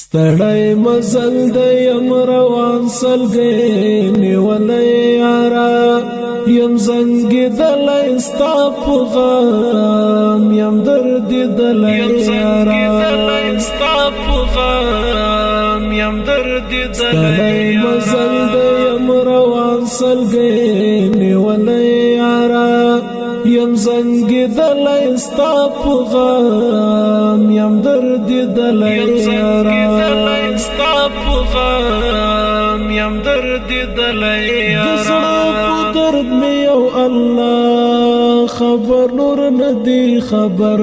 ستړی مزل د یم روان سلګۍ نیولی یارا یم زنګېدلی ستا په غم یم دردېدلی یارا ستړی مزل د یم روان سلګۍ نیولی یارا یم زنګېدلی ستا په غم یم دردېدلی یارا د زړه په درد مې یو الله خبر نور ندی خبر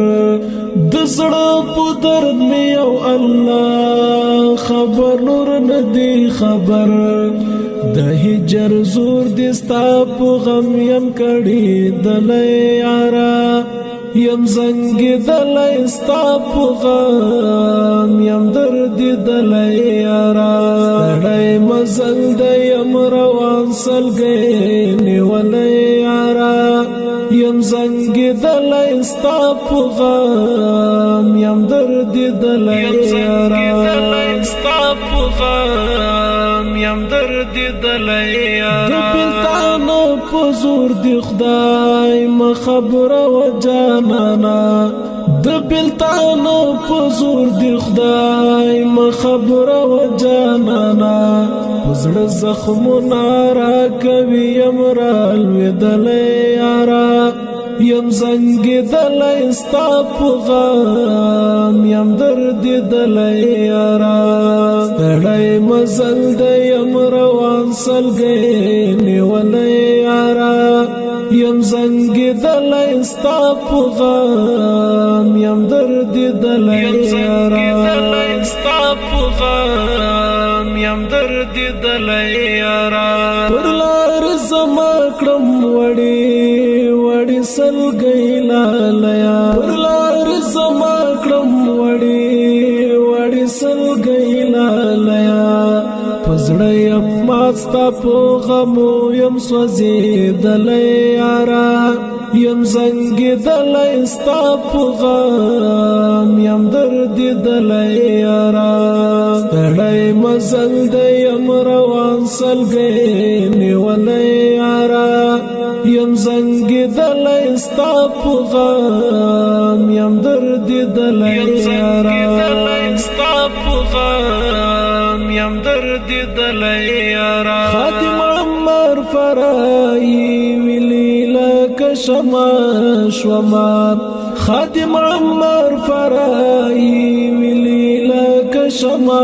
د زړه په درد مې یو الله خبر نور ندی خبر د هجر زور دې ستا په غم یم کړی دلی یارا یم زنګېدلی ستا په غم یم دردېدلی یارا ستړی مزل د یم روان سلګۍ نیولی یارا یم زنګېدلی ستا په غم یم دردېدلی یارا د بېلتانه په زور د خدای مه خبره و جانانا د بېلتانه په زور د خدای مه خبره و جانانا په زړه زخمونه راکوي یم رالوېدلی یارا یم زنګېدلی ستا په غم یم دردېدلی یارا ستړی مزل د یم روان سلګۍ نیولی یارا یم زنګېدلی ستا په غم یم دردېدلی یارا پر لار زما کړم وړې سلګۍ لالیا پر لار زما کړم وړې سلګۍ لالیا په زړه یم مات ستا په غمو یم سوځېدلی یارا یم زنګېدلی ستا په غم یم دردېدلی یارا ستړی مزل د یم روان سلګۍ نیولی یارا یم زنګېدلی ستا په غم یم دردېدلی یارا خادم عمر فرایی ویلی لکه شمع شوما خادم عمر فرایی ویلی لکه شمع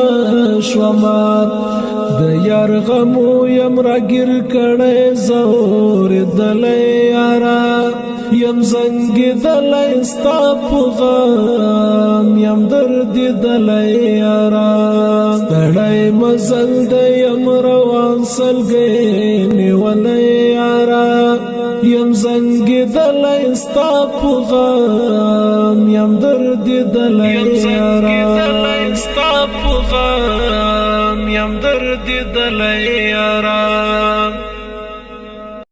شوما د یار غمو یم راګیر کړی زورېدلی یارا یم زنګېدلی ستا په غم یم دردېدلی یارا ستړی مزل د یم روان سلګۍ نیولی یارا یم زنګېدلی ستا په غم یم دردېدلی یارا یم دردېدلی یارا